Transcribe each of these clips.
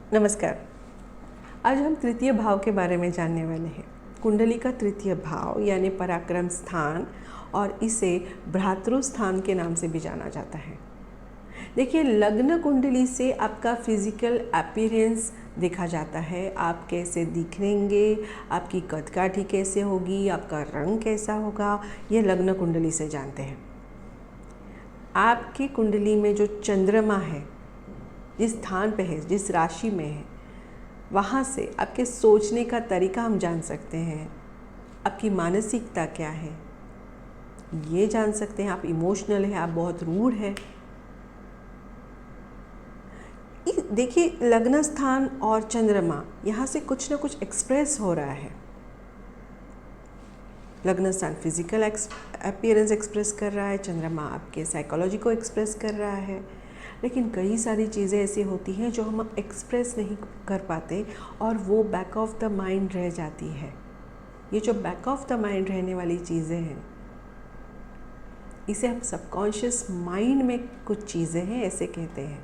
नमस्कार। आज हम तृतीय भाव के बारे में जानने वाले हैं। कुंडली का तृतीय भाव यानी पराक्रम स्थान, और इसे भ्रातृ स्थान के नाम से भी जाना जाता है। देखिए, लग्न कुंडली से आपका फिजिकल अपीयरेंस देखा जाता है। आप कैसे दिखेंगे, आपकी कदकाठी कैसे होगी, आपका रंग कैसा होगा, ये लग्न कुंडली से जानते हैं। आपकी कुंडली में जो चंद्रमा है, जिस स्थान पे है, जिस राशि में है, वहाँ से आपके सोचने का तरीका हम जान सकते हैं। आपकी मानसिकता क्या है ये जान सकते हैं। आप इमोशनल है, आप बहुत रूड है। देखिए, लग्न स्थान और चंद्रमा यहाँ से कुछ ना कुछ एक्सप्रेस हो रहा है। लग्न स्थान फिजिकल अपीयरेंस एक्सप्रेस कर रहा है, चंद्रमा आपके साइकोलॉजी को एक्सप्रेस कर रहा है। लेकिन कई सारी चीज़ें ऐसी होती हैं जो हम एक्सप्रेस नहीं कर पाते और वो बैक ऑफ द माइंड रह जाती है। ये जो बैक ऑफ द माइंड रहने वाली चीज़ें हैं, इसे हम सबकॉन्शियस माइंड में कुछ चीज़ें हैं ऐसे कहते हैं।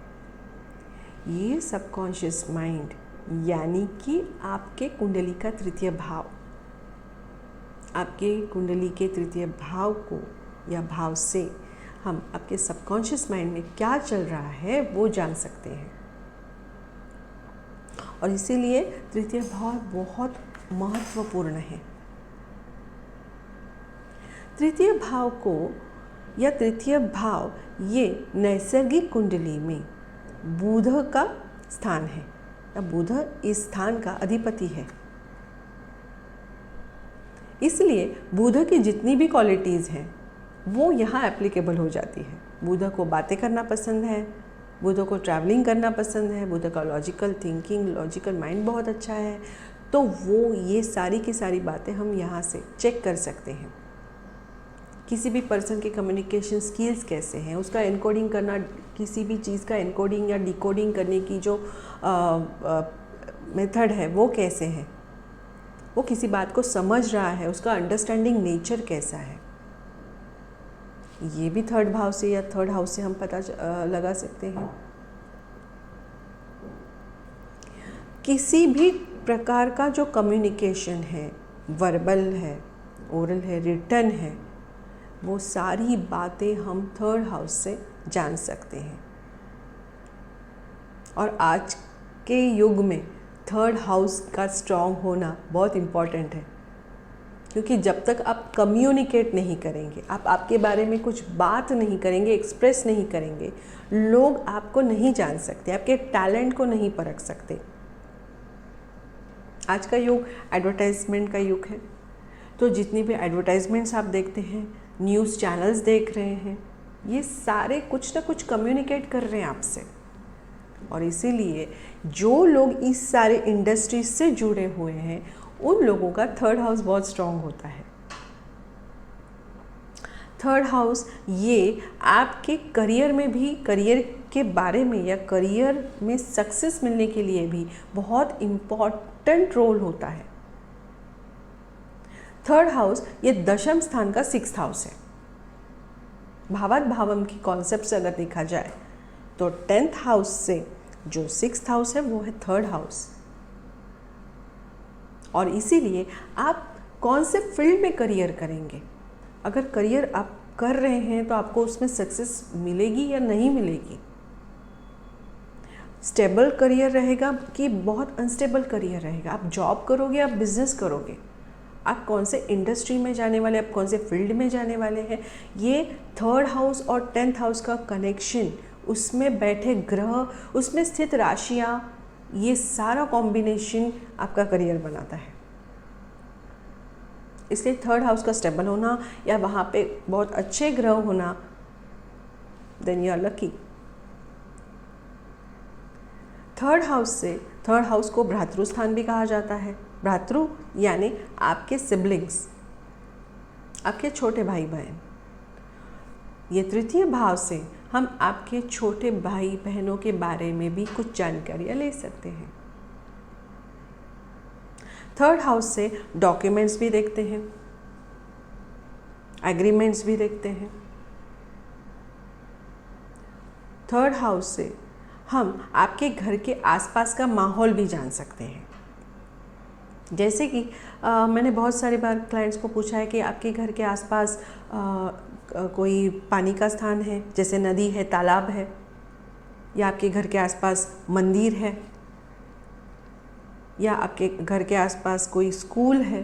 ये सबकॉन्शियस माइंड यानी कि आपके कुंडली का तृतीय भाव, आपके कुंडली के तृतीय भाव को या भाव से हम आपके सबकॉन्शियस माइंड में क्या चल रहा है वो जान सकते हैं। और इसीलिए तृतीय भाव बहुत महत्वपूर्ण है। तृतीय भाव को या तृतीय भाव ये नैसर्गिक कुंडली में बुध का स्थान है। बुध इस स्थान का अधिपति है। इसलिए बुध की जितनी भी क्वालिटीज़ हैं वो यहाँ एप्लीकेबल हो जाती है। बुध को बातें करना पसंद है, बुध को ट्रैवलिंग करना पसंद है, बुध का लॉजिकल थिंकिंग, लॉजिकल माइंड बहुत अच्छा है। तो वो ये सारी की सारी बातें हम यहाँ से चेक कर सकते हैं। किसी भी पर्सन के कम्युनिकेशन स्किल्स कैसे हैं, उसका एनकोडिंग करना, किसी भी चीज़ का एनकोडिंग या डिकोडिंग करने की जो मेथड है वो कैसे है, वो किसी बात को समझ रहा है, उसका अंडरस्टैंडिंग नेचर कैसा है, ये भी थर्ड भाव से या थर्ड हाउस से हम पता लगा सकते हैं। किसी भी प्रकार का जो कम्युनिकेशन है, वर्बल है, ओरल है, रिटन है, वो सारी बातें हम थर्ड हाउस से जान सकते हैं। और आज के युग में थर्ड हाउस का स्ट्रॉन्ग होना बहुत इम्पॉर्टेंट है, क्योंकि जब तक आप कम्युनिकेट नहीं करेंगे, आप आपके बारे में कुछ बात नहीं करेंगे, एक्सप्रेस नहीं करेंगे, लोग आपको नहीं जान सकते, आपके टैलेंट को नहीं परख सकते। आज का युग एडवर्टाइजमेंट का युग है, तो जितनी भी एडवर्टाइजमेंट्स आप देखते हैं, न्यूज़ चैनल्स देख रहे हैं, ये सारे कुछ ना कुछ कम्युनिकेट कर रहे हैं आपसे। और इसीलिए जो लोग इस सारे इंडस्ट्रीज से जुड़े हुए हैं उन लोगों का थर्ड हाउस बहुत स्ट्रांग होता है। थर्ड हाउस ये आपके करियर में भी, करियर के बारे में या करियर में सक्सेस मिलने के लिए भी बहुत इम्पॉर्टेंट रोल होता है। थर्ड हाउस ये दशम स्थान का 6th हाउस है। भावात भावम की कॉन्सेप्ट से अगर देखा जाए तो 10th हाउस से जो 6th हाउस है वो है थर्ड हाउस। और इसीलिए आप कौन से फील्ड में करियर करेंगे, अगर करियर आप कर रहे हैं तो आपको उसमें सक्सेस मिलेगी या नहीं मिलेगी, स्टेबल करियर रहेगा कि बहुत अनस्टेबल करियर रहेगा, आप जॉब करोगे, आप बिजनेस करोगे, आप कौन से इंडस्ट्री में जाने वाले, आप कौन से फील्ड में जाने वाले हैं, ये थर्ड हाउस और 10th हाउस का कनेक्शन, उसमें बैठे ग्रह, उसमें स्थित राशियाँ, ये सारा कॉम्बिनेशन आपका करियर बनाता है। इसलिए थर्ड हाउस का स्टेबल होना या वहाँ पे बहुत अच्छे ग्रह होना, then you are lucky. Third house को भ्रातृ स्थान भी कहा जाता है। भ्रातृ यानी आपके सिबलिंग्स, आपके छोटे भाई बहन। ये तृतीय भाव से हम आपके छोटे भाई बहनों के बारे में भी कुछ जानकारियाँ ले सकते हैं। थर्ड हाउस से डॉक्यूमेंट्स भी देखते हैं, एग्रीमेंट्स भी देखते हैं। थर्ड हाउस से हम आपके घर के आसपास का माहौल भी जान सकते हैं। जैसे कि मैंने बहुत सारी बार क्लाइंट्स को पूछा है कि आपके घर के आसपास कोई पानी का स्थान है, जैसे नदी है, तालाब है, या आपके घर के आसपास मंदिर है, या आपके घर के आसपास कोई स्कूल है,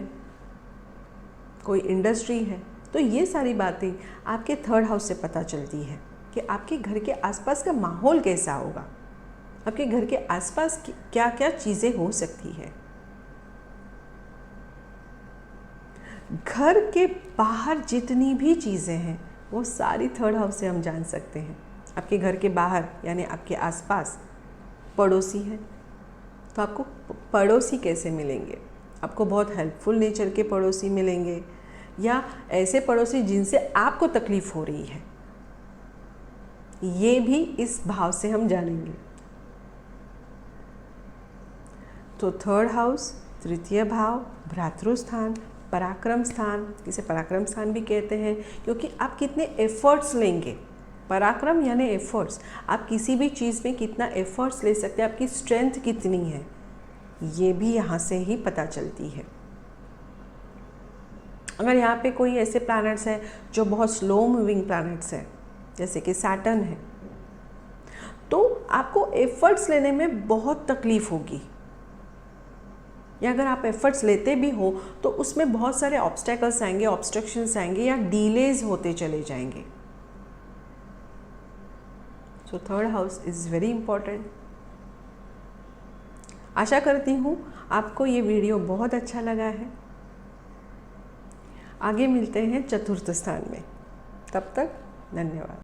कोई इंडस्ट्री है। तो ये सारी बातें आपके थर्ड हाउस से पता चलती है कि आपके घर के आसपास का माहौल कैसा होगा, आपके घर के आसपास क्या क्या चीज़ें हो सकती है। घर के बाहर जितनी भी चीज़ें हैं वो सारी थर्ड हाउस से हम जान सकते हैं। आपके घर के बाहर यानी आपके आसपास पड़ोसी हैं, तो आपको पड़ोसी कैसे मिलेंगे? आपको बहुत हेल्पफुल नेचर के पड़ोसी मिलेंगे, या ऐसे पड़ोसी जिनसे आपको तकलीफ़ हो रही है, ये भी इस भाव से हम जानेंगे। तो थर्ड हाउस, तृतीय भाव, भ्रातृस्थान, पराक्रम स्थान, इसे पराक्रम स्थान भी कहते हैं, क्योंकि आप कितने एफर्ट्स लेंगे। पराक्रम यानी एफर्ट्स, आप किसी भी चीज़ में कितना एफर्ट्स ले सकते हैं, आपकी स्ट्रेंथ कितनी है, ये भी यहाँ से ही पता चलती है। अगर यहाँ पे कोई ऐसे प्लैनेट्स हैं जो बहुत स्लो मूविंग प्लैनेट्स हैं, जैसे कि सैटर्न है, तो आपको एफर्ट्स लेने में बहुत तकलीफ़ होगी, या अगर आप एफर्ट्स लेते भी हो तो उसमें बहुत सारे ऑब्स्टेकल्स आएंगे, ऑब्स्ट्रक्शंस आएंगे, या डिलेज होते चले जाएंगे। So third house is very important. आशा करती हूँ आपको ये वीडियो बहुत अच्छा लगा है। आगे मिलते हैं चतुर्थ स्थान में, तब तक धन्यवाद।